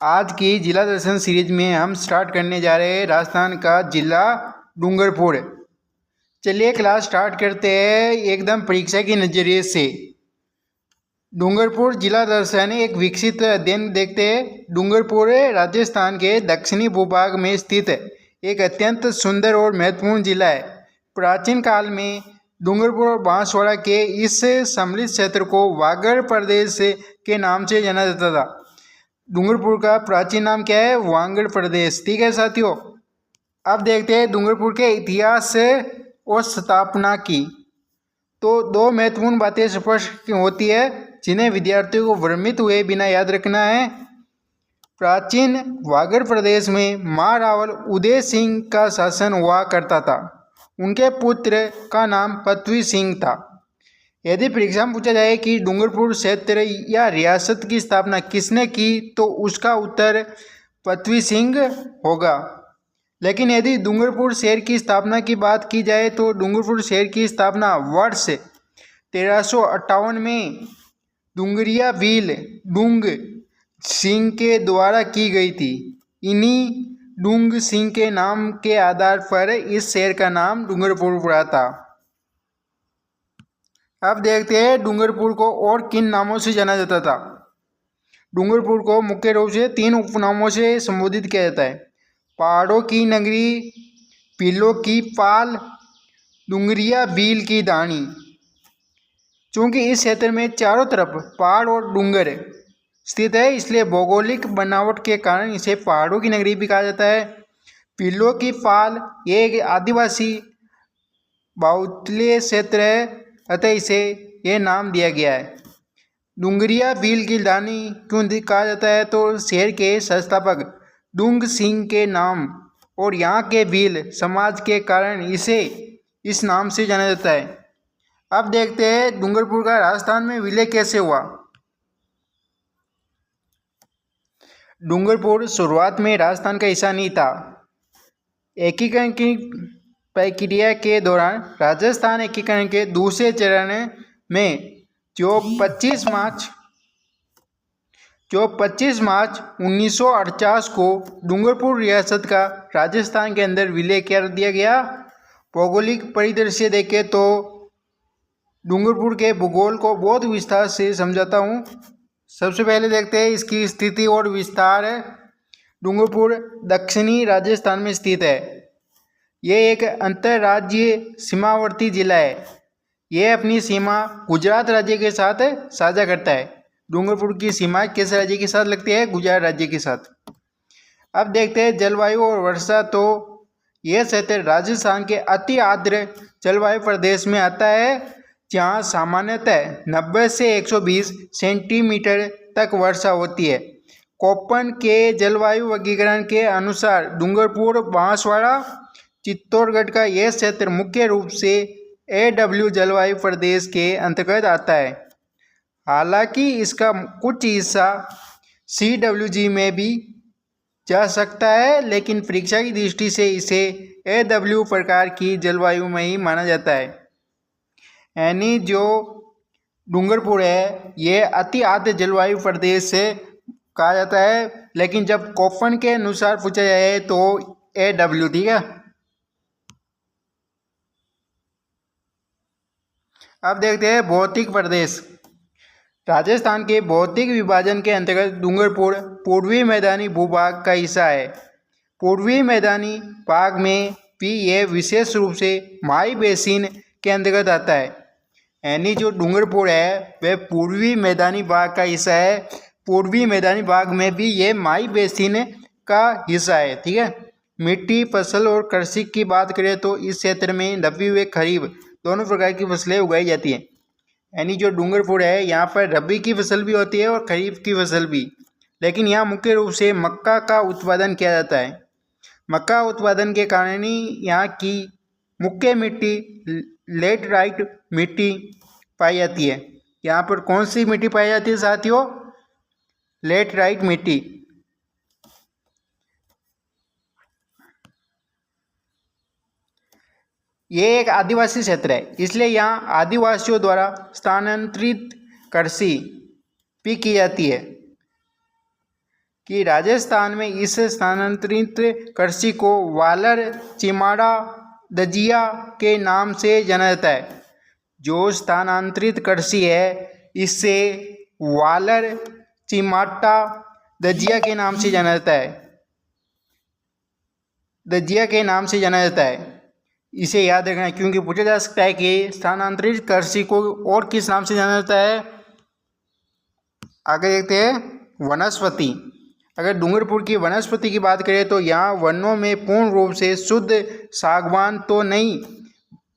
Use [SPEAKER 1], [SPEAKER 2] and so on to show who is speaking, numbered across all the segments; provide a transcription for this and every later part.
[SPEAKER 1] आज की जिला दर्शन सीरीज में हम स्टार्ट करने जा रहे हैं राजस्थान का जिला डूंगरपुर। चलिए क्लास स्टार्ट करते हैं एकदम परीक्षा के नज़रिए से। डूंगरपुर जिला दर्शन एक विकसित अध्ययन देखते हैं। डूंगरपुर राजस्थान के दक्षिणी भूभाग में स्थित एक अत्यंत सुंदर और महत्वपूर्ण जिला है। प्राचीन काल में डूंगरपुर और बांसवाड़ा के इस सम्मिलित क्षेत्र को वागड़ प्रदेश के नाम से जाना जाता था। डूंगरपुर का प्राचीन नाम क्या है? वागड़ प्रदेश। ठीक है साथियों, अब देखते हैं डूंगरपुर के इतिहास और स्थापना की। तो दो महत्वपूर्ण बातें स्पष्ट होती है जिन्हें विद्यार्थियों को भ्रमित हुए बिना याद रखना है। प्राचीन वागड़ प्रदेश में महारावल उदय सिंह का शासन हुआ करता था। उनके पुत्र का नाम पृथ्वी सिंह था। यदि परीक्षा में पूछा जाए कि डूंगरपुर क्षेत्र या रियासत की स्थापना किसने की, तो उसका उत्तर पृथ्वी सिंह होगा। लेकिन यदि डूंगरपुर शहर की स्थापना की बात की जाए तो डूंगरपुर शहर की स्थापना वर्ष 1358 में डूंगरिया भील डूंग सिंह के द्वारा की गई थी। इन्हीं डूंग सिंह के नाम के आधार पर इस शहर का नाम डूंगरपुर पड़ा था। अब देखते हैं डूंगरपुर को और किन नामों से जाना जाता था। डूंगरपुर को मुख्य रूप से 3 उपनामों से संबोधित किया जाता है: पहाड़ों की नगरी, पीलों की पाल, डूंगरिया भील की दानी। चूँकि इस क्षेत्र में चारों तरफ पहाड़ और डूंगर स्थित है, इसलिए भौगोलिक बनावट के कारण इसे पहाड़ों की नगरी भी कहा जाता है। पीलों की पाल ये एक आदिवासी बाहुल्य क्षेत्र है, अतः इसे यह नाम दिया गया है। डूंगरिया भील की दानी क्यों कहा जाता है? तो शहर के संस्थापक डूंग सिंह के नाम और यहाँ के भील समाज के कारण इसे इस नाम से जाना जाता है। अब देखते हैं डूंगरपुर का राजस्थान में विलय कैसे हुआ। डूंगरपुर शुरुआत में राजस्थान का हिस्सा नहीं था। एकीकरण की प्रक्रिया के दौरान राजस्थान एकीकरण के दूसरे चरण में जो 25 मार्च 1948 को डूंगरपुर रियासत का राजस्थान के अंदर विलय कर दिया गया। भौगोलिक परिदृश्य देखें तो डूंगरपुर के भूगोल को बहुत विस्तार से समझाता हूँ। सबसे पहले देखते हैं इसकी स्थिति और विस्तार। डूंगरपुर दक्षिणी राजस्थान में स्थित है। यह एक अंतर्राज्यीय सीमावर्ती जिला है। यह अपनी सीमा गुजरात राज्य के साथ साझा करता है। डूंगरपुर की सीमा किस राज्य के साथ लगती है? गुजरात राज्य के साथ। अब देखते हैं जलवायु और वर्षा। तो यह क्षेत्र राजस्थान के अति आर्द्र जलवायु प्रदेश में आता है, जहाँ सामान्यतः 90 से 120 सेंटीमीटर तक वर्षा होती है। कोप्पन के जलवायु वर्गीकरण के अनुसार डूंगरपुर, बांसवाड़ा, चित्तौड़गढ़ का यह क्षेत्र मुख्य रूप से AW जलवायु प्रदेश के अंतर्गत आता है। हालांकि इसका कुछ हिस्सा CWG में भी जा सकता है, लेकिन परीक्षा की दृष्टि से इसे AW प्रकार की जलवायु में ही माना जाता है। यानी जो डूंगरपुर है यह अति आर्द्र जलवायु प्रदेश से कहा जाता है, लेकिन जब कोप्पन के अनुसार पूछा जाए तो AW। ठीक है, अब देखते हैं भौतिक प्रदेश। राजस्थान के भौतिक विभाजन के अंतर्गत डूंगरपुर पूर्वी मैदानी भूभाग का हिस्सा है। पूर्वी मैदानी भाग में भी यह विशेष रूप से माई बेसिन के अंतर्गत आता है। यानी जो डूंगरपुर है वह पूर्वी मैदानी भाग का हिस्सा है। पूर्वी मैदानी भाग में भी यह माई बेसिन का हिस्सा है। ठीक है, मिट्टी, फसल और कृषि की बात करें तो इस क्षेत्र में रबी व खरीफ दोनों प्रकार की फसलें उगाई जाती हैं। यानी जो डूंगरपुर है यहाँ पर रबी की फसल भी होती है और खरीफ की फसल भी, लेकिन यहाँ मुख्य रूप से मक्का का उत्पादन किया जाता है। मक्का उत्पादन के कारण ही यहाँ की मुख्य मिट्टी लेटराइट मिट्टी पाई जाती है। यहाँ पर कौन सी मिट्टी पाई जाती है साथियों? लेटराइट मिट्टी। ये एक आदिवासी क्षेत्र है, इसलिए यहाँ आदिवासियों द्वारा स्थानांतरित कृषि भी की जाती है। कि राजस्थान में इस स्थानांतरित कृषि को वालर चिमाड़ा दजिया के नाम से जाना जाता है। जो स्थानांतरित कृषि है इससे वालर चिमाटा दजिया के नाम से जाना जाता है। दजिया के नाम से जाना जाता है, इसे याद रखना क्योंकि पूछा जा सकता है कि स्थानांतरित कृषि को और किस नाम से जाना जाता है। आगे देखते हैं वनस्पति। अगर डूंगरपुर की वनस्पति की बात करें तो यहाँ वनों में पूर्ण रूप से शुद्ध सागवान तो नहीं,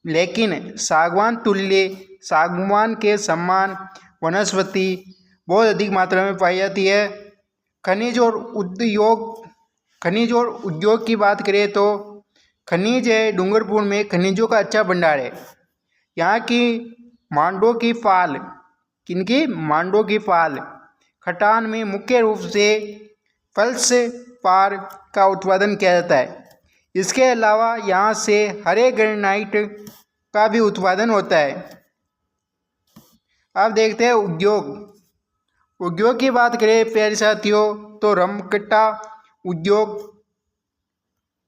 [SPEAKER 1] लेकिन सागवान तुल्य सागवान के समान वनस्पति बहुत अधिक मात्रा में पाई जाती है। खनिज और उद्योग की बात करें तो खनिज है, डूंगरपुर में खनिजों का अच्छा भंडार है। यहाँ की मांडो की फाल, किनकी मांडो की फाल खटान में मुख्य रूप से फल्सपार का उत्पादन किया जाता है। इसके अलावा यहाँ से हरे ग्रेनाइट का भी उत्पादन होता है। अब देखते हैं उद्योग की बात करें प्यारे साथियों तो रमकट्टा उद्योग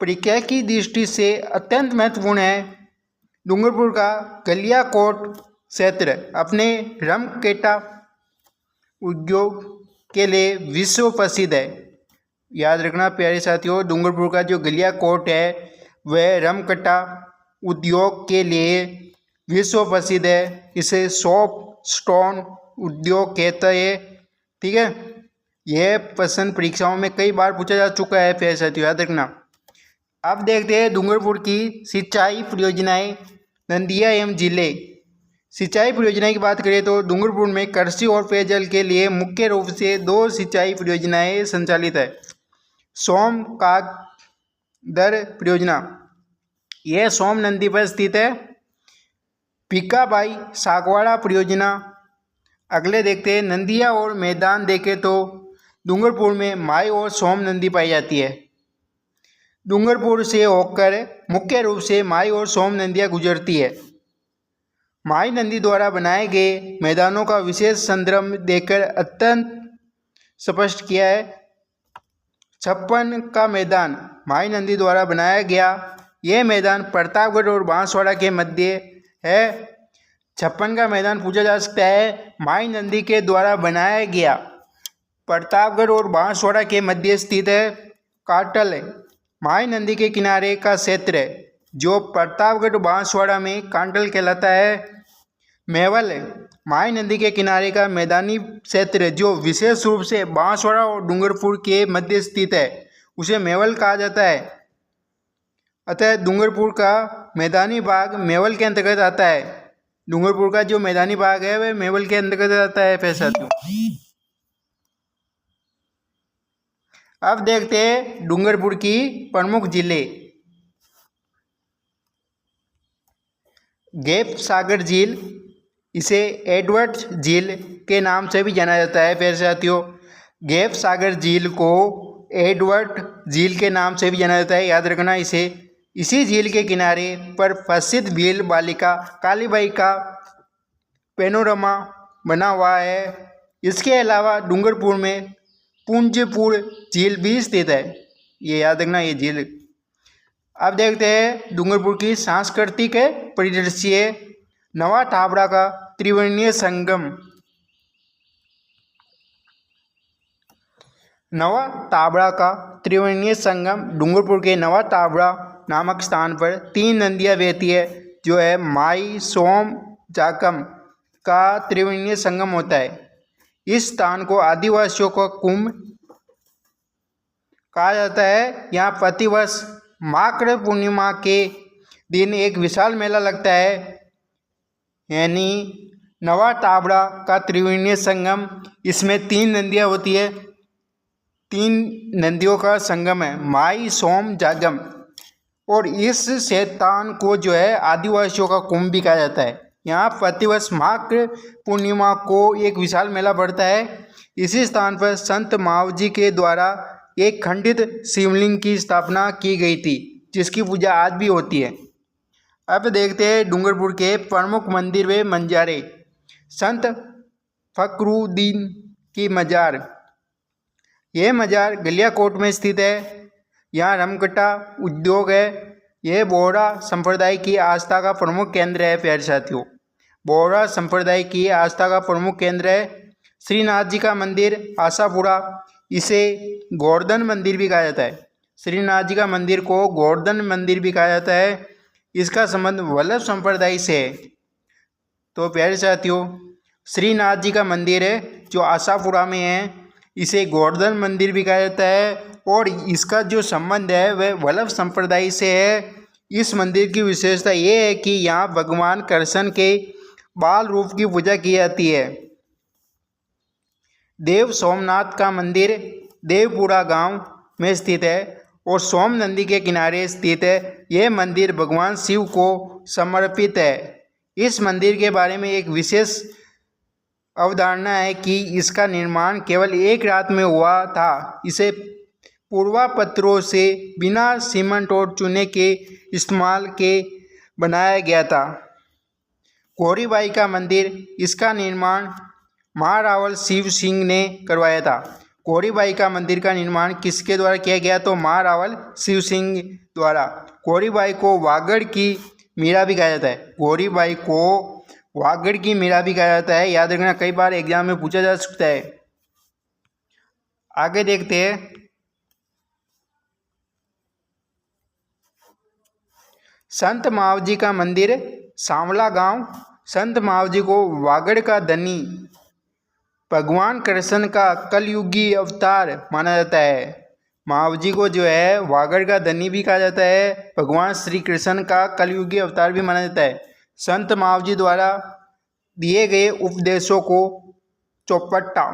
[SPEAKER 1] प्रक्रिया की दृष्टि से अत्यंत महत्वपूर्ण है। डूंगरपुर का गलियाकोट क्षेत्र अपने रमकट्टा उद्योग के लिए विश्व प्रसिद्ध है। याद रखना प्यारे साथियों, डूंगरपुर का जो गलियाकोट है वह रमकट्टा उद्योग के लिए विश्व प्रसिद्ध है। इसे सोप स्टोन उद्योग कहते हैं। ठीक है, यह प्रश्न परीक्षाओं में कई बार पूछा जा चुका है प्यारे साथियों, याद रखना। अब देखते हैं डूंगरपुर की सिंचाई परियोजनाएं, नदियाँ एवं जिले। सिंचाई परियोजना की बात करें तो डूंगरपुर में कृषि और पेयजल के लिए मुख्य रूप से 2 सिंचाई परियोजनाएं संचालित है। सोम कागदर परियोजना, यह सोम नदी पर स्थित है। पीकाबाई सागवाड़ा परियोजना। अगले देखते हैं नदियाँ और मैदान देखें तो डूंगरपुर में माई और सोम नदी पाई जाती है। डूंगरपुर से होकर मुख्य रूप से माई और सोम नदियाँ गुजरती है। माई नदी द्वारा बनाए गए मैदानों का विशेष संदर्भ देकर अत्यंत स्पष्ट किया है। छप्पन का मैदान माई नदी द्वारा बनाया गया। यह मैदान प्रतापगढ़ और बांसवाड़ा के मध्य है। छप्पन का मैदान पूछा जा सकता है, माई नदी के द्वारा बनाया गया, प्रतापगढ़ और बांसवाड़ा के मध्य स्थित है। काटल माई नदी के किनारे का क्षेत्र है जो प्रतापगढ़ बांसवाड़ा में कांटल कहलाता है। मेवल माई नदी के किनारे का मैदानी क्षेत्र है जो विशेष रूप से बांसवाड़ा और डूंगरपुर के मध्य स्थित है, उसे मेवल कहा जाता है। अतः डूंगरपुर का मैदानी भाग मेवल के अंतर्गत आता है। डूंगरपुर का जो मैदानी भाग है वह मेवल के अंतर्गत आता है पैसा। अब देखते हैं डूंगरपुर की प्रमुख जिले। गैप सागर झील, इसे एडवर्ड झील के नाम से भी जाना जाता है प्यारे साथियों। गैप सागर झील को एडवर्ड झील के नाम से भी जाना जाता है, याद रखना इसे। इसी झील के किनारे पर प्रसिद्ध भील बालिका कालीबाई का पेनोरमा बना हुआ है। इसके अलावा डूंगरपुर में पुंजपुर झील भी स्थित है, ये याद रखना ये झील। अब देखते हैं डूंगरपुर की सांस्कृतिक परिदृश्य। नवा टाबड़ा का त्रिवर्णीय संगम। नवा टाबड़ा का त्रिवर्णीय संगम डूंगरपुर के नवा टाबड़ा नामक स्थान पर 3 नदियाँ बहती है, जो है माई सोम जाकम का त्रिवर्णीय संगम होता है। इस स्थान को आदिवासियों का कुंभ कहा जाता है। यहाँ प्रतिवर्ष माघ पूर्णिमा के दिन एक विशाल मेला लगता है, यानी नवा टाबड़ा का त्रिवर्णीय संगम। इसमें 3 नदियाँ होती है, 3 नदियों का संगम है, माई सोम जागम। और इस स्थान को जो है आदिवासियों का कुंभ भी कहा जाता है। यहाँ प्रतिवर्ष माघ पूर्णिमा को एक विशाल मेला बढ़ता है। इसी स्थान पर संत मावजी के द्वारा एक खंडित शिवलिंग की स्थापना की गई थी, जिसकी पूजा आज भी होती है। अब देखते हैं डूंगरपुर के प्रमुख मंदिर व मंजारे। संत फकरुद्दीन की मजार। यह मज़ार गलियाकोट में स्थित है। यहाँ रमकटा उद्योग है। यह बोहरा संप्रदाय की आस्था का प्रमुख केंद्र है। प्यारे साथियों, बोहरा संप्रदाय की आस्था का प्रमुख केंद्र है। श्रीनाथ जी का मंदिर आशापुरा, इसे गोवर्धन मंदिर भी कहा जाता है। श्रीनाथ जी का मंदिर को गोवर्धन मंदिर भी कहा जाता है। इसका संबंध वल्लभ संप्रदाय से है। तो प्यारे साथियों, श्रीनाथ जी का मंदिर है जो आशापुरा में है, इसे गोवर्धन मंदिर भी कहा जाता है और इसका जो संबंध है वह वल्लभ संप्रदाय से है। इस मंदिर की विशेषता ये है कि यहाँ भगवान कृष्ण के बाल रूप की पूजा की जाती है। देव सोमनाथ का मंदिर देवपुरा गांव में स्थित है और सोम नदी के किनारे स्थित है। यह मंदिर भगवान शिव को समर्पित है। इस मंदिर के बारे में एक विशेष अवधारणा है कि इसका निर्माण केवल एक रात में हुआ था। इसे पूर्वापत्रों से बिना सीमेंट और चूने के इस्तेमाल के बनाया गया था। गौरीबाई का मंदिर, इसका निर्माण महारावल शिव सिंह ने करवाया था। गौरीबाई का मंदिर का निर्माण किसके द्वारा किया गया? तो महारावल शिव सिंह द्वारा। गौरीबाई को वागड़ की मीरा भी कहा जाता है। गौरीबाई को वागड़ की मीरा भी कहा जाता है। याद रखना, कई बार एग्जाम में पूछा जा सकता है। आगे देखते हैं। संत मावजी का मंदिर सांवला गांव। संत मावजी को वागड़ का धनी भगवान कृष्ण का कलयुगी अवतार माना जाता है। मावजी को जो है वागड़ का धनी भी कहा जाता है, भगवान श्री कृष्ण का कलयुगी अवतार भी माना जाता है। संत मावजी द्वारा दिए गए उपदेशों को चौपट्टा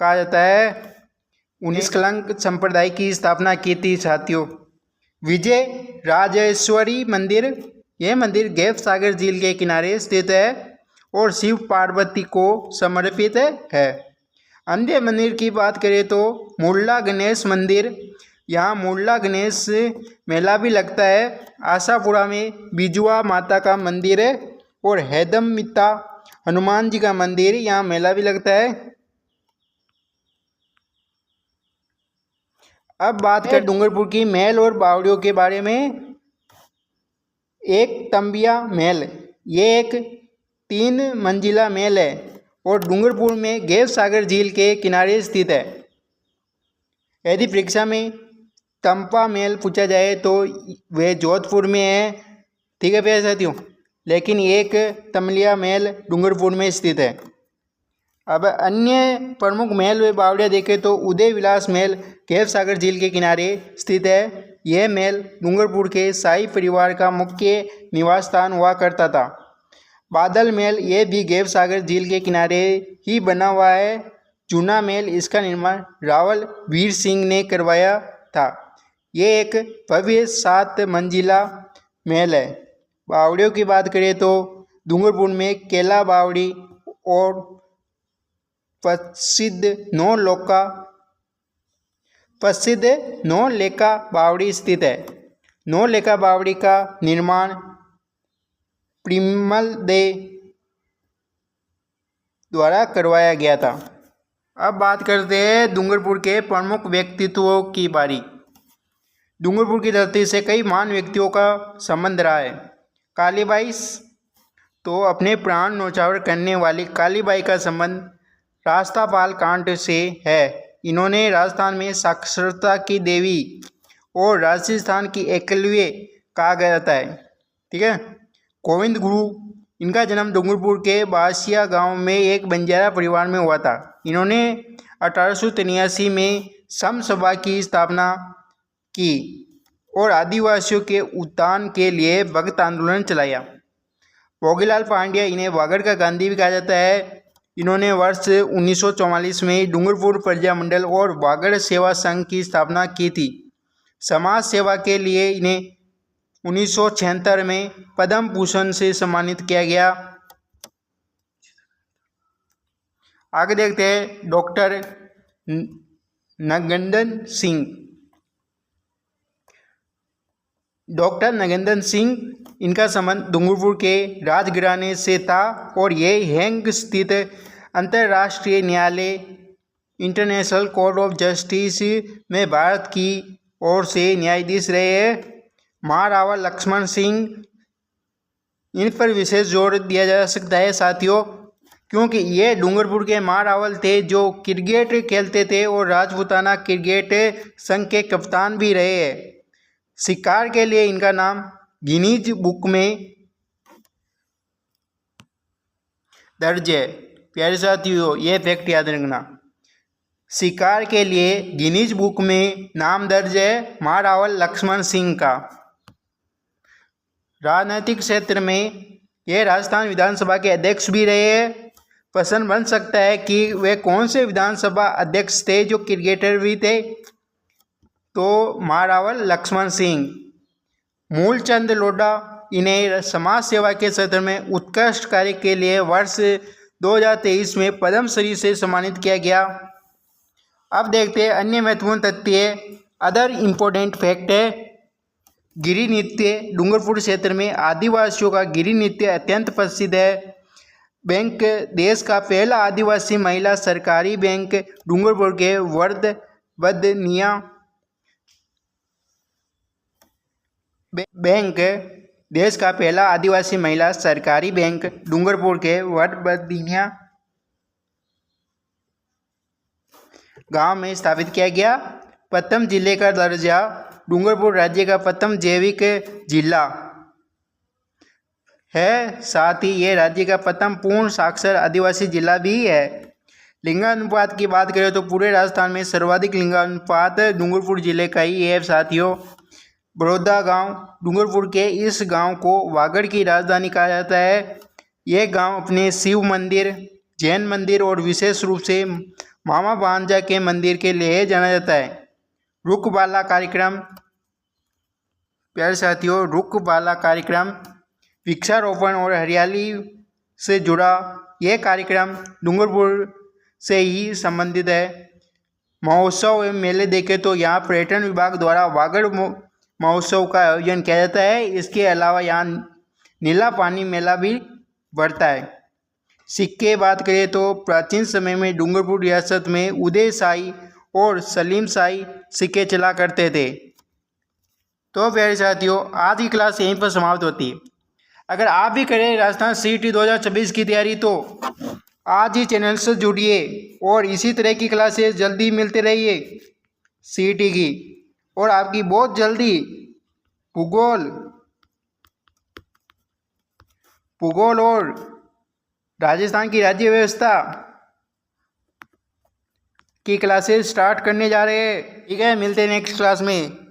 [SPEAKER 1] कहा जाता है। 19 कलंक संप्रदाय की स्थापना की थी साथियों। विजय राजेश्वरी मंदिर, यह मंदिर गैप सागर झील के किनारे स्थित है और शिव पार्वती को समर्पित है। अन्य मंदिर की बात करें तो मुरला गणेश मंदिर, यहाँ मुरला गणेश मेला भी लगता है। आशापुरा में बिजुआ माता का मंदिर है और हैदमिता हनुमान जी का मंदिर, यहाँ मेला भी लगता है। अब बात करें डूंगरपुर की महल और बावड़ियों के बारे में। एक तंबिया महल, ये एक 3 मंजिला महल है और डूंगरपुर में गैप सागर झील के किनारे स्थित है। यदि परीक्षा में तंपा महल पूछा जाए तो वह जोधपुर में है, ठीक है प्यारे साथियों। लेकिन एक तमलिया महल डूंगरपुर में स्थित है। अब अन्य प्रमुख महल व बावड़ियाँ देखें तो उदय विलास महल गैप सागर झील के किनारे स्थित है। यह महल डूंगरपुर के शाही परिवार का मुख्य निवास स्थान हुआ करता था। बादल महल, यह भी गैप सागर झील के किनारे ही बना हुआ है। जूना महल, इसका निर्माण रावल वीर सिंह ने करवाया था। यह एक भव्य 7 मंजिला महल है। बावड़ियों की बात करें तो डूंगरपुर में केला बावड़ी और प्रसिद्ध नौलेका बावड़ी स्थित है। नौलेका बावड़ी का निर्माण प्रिमल दे द्वारा करवाया गया था। अब बात करते हैं डूंगरपुर के प्रमुख व्यक्तित्वों की बारी। डूंगरपुर की धरती से कई महान व्यक्तियों का संबंध रहा है। कालीबाई, तो अपने प्राण न्यौछावर करने वाली कालीबाई का संबंध रास्तापाल कांड से है। इन्होंने राजस्थान में साक्षरता की देवी और राजस्थान की एकलव्य कहा जाता है, ठीक है। गोविंद गुरु, इनका जन्म डूंगरपुर के बासिया गांव में एक बंजारा परिवार में हुआ था। इन्होंने 1883 में सम सभा की स्थापना की और आदिवासियों के उत्थान के लिए भक्त आंदोलन चलाया। भोगीलाल पांड्या, इन्हें वागड़ का गांधी भी कहा जाता है। इन्होंने वर्ष 1944 में डूंगरपुर प्रजा मंडल और वागड़ सेवा संघ की स्थापना की थी। समाज सेवा के लिए इन्हें 1976 में पद्म भूषण से सम्मानित किया गया। आगे देखते हैं डॉक्टर नगेंद्र सिंह। डॉक्टर नगेंद्र सिंह, इनका संबंध डूंगरपुर के राजघराने से था और ये हैंग स्थित अंतर्राष्ट्रीय न्यायालय इंटरनेशनल कोर्ट ऑफ जस्टिस में भारत की ओर से न्यायाधीश रहे हैं। महारावल लक्ष्मण सिंह, इन पर विशेष जोर दिया जा सकता है साथियों, क्योंकि ये डूंगरपुर के महारावल थे जो क्रिकेट खेलते थे और राजपूताना क्रिकेट संघ के कप्तान भी रहे हैं। शिकार के लिए इनका नाम गिनीज बुक में दर्ज है। प्यारे साथियों, ये फैक्ट याद रखना, शिकार के लिए गिनीज बुक में नाम दर्ज है महारावल लक्ष्मण सिंह का। राजनीतिक क्षेत्र में ये राजस्थान विधानसभा के अध्यक्ष भी रहे हैं। प्रश्न बन सकता है कि वे कौन से विधानसभा अध्यक्ष थे जो क्रिकेटर भी थे, तो महारावल लक्ष्मण सिंह। मूलचंद लोढ़ा, इन्हें समाज सेवा के क्षेत्र में उत्कृष्ट कार्य के लिए वर्ष 2023 में पद्मश्री से सम्मानित किया गया। अब देखते हैं अन्य महत्वपूर्ण तथ्य। अदर इम्पोर्टेंट फैक्ट है, गिरी नृत्य। डूंगरपुर क्षेत्र में आदिवासियों का गिरी नृत्य अत्यंत प्रसिद्ध है। बैंक, देश का पहला आदिवासी महिला सरकारी बैंक डूंगरपुर के वर्धवदनिया बैंक, देश का पहला आदिवासी महिला सरकारी बैंक डूंगरपुर के वर्धवदनिया गांव में स्थापित किया गया। प्रथम जिले का दर्जा, डूंगरपुर राज्य का प्रथम जैविक जिला है। साथ ही ये राज्य का प्रथम पूर्ण साक्षर आदिवासी जिला भी है। लिंगानुपात की बात करें तो पूरे राजस्थान में सर्वाधिक लिंगानुपात डूंगरपुर जिले का ही है साथियों। बड़ौदा गांव, डूंगरपुर के इस गांव को वागड़ की राजधानी कहा जाता है। यह गांव अपने शिव मंदिर, जैन मंदिर और विशेष रूप से मामा भांजा के मंदिर के लिए जाना जाता है। रुखबाला कार्यक्रम, प्यारे साथियों, रुखबाला कार्यक्रम वृक्षारोपण और हरियाली से जुड़ा यह कार्यक्रम डूंगरपुर से ही संबंधित है। महोत्सव एवं मेले देखें तो यहाँ पर्यटन विभाग द्वारा वागड़ महोत्सव का आयोजन किया जाता है। इसके अलावा यहाँ नीला पानी मेला भी बढ़ता है। सिक्के बात करें तो प्राचीन समय में डूंगरपुर रियासत में उदय शाही और सलीम शाही सिक्के चला करते थे। तो प्यारे साथियों, आज की क्लास यहीं पर समाप्त होती है। अगर आप भी करें राजस्थान CET 2026 की तैयारी तो आज ही चैनल से जुड़िए और इसी तरह की क्लासेस जल्दी मिलते रहिए CET की, और आपकी बहुत जल्दी भूगोल और राजस्थान की राज्य व्यवस्था की क्लासेस स्टार्ट करने जा रहे हैं। ठीक है, मिलते हैं नेक्स्ट क्लास में।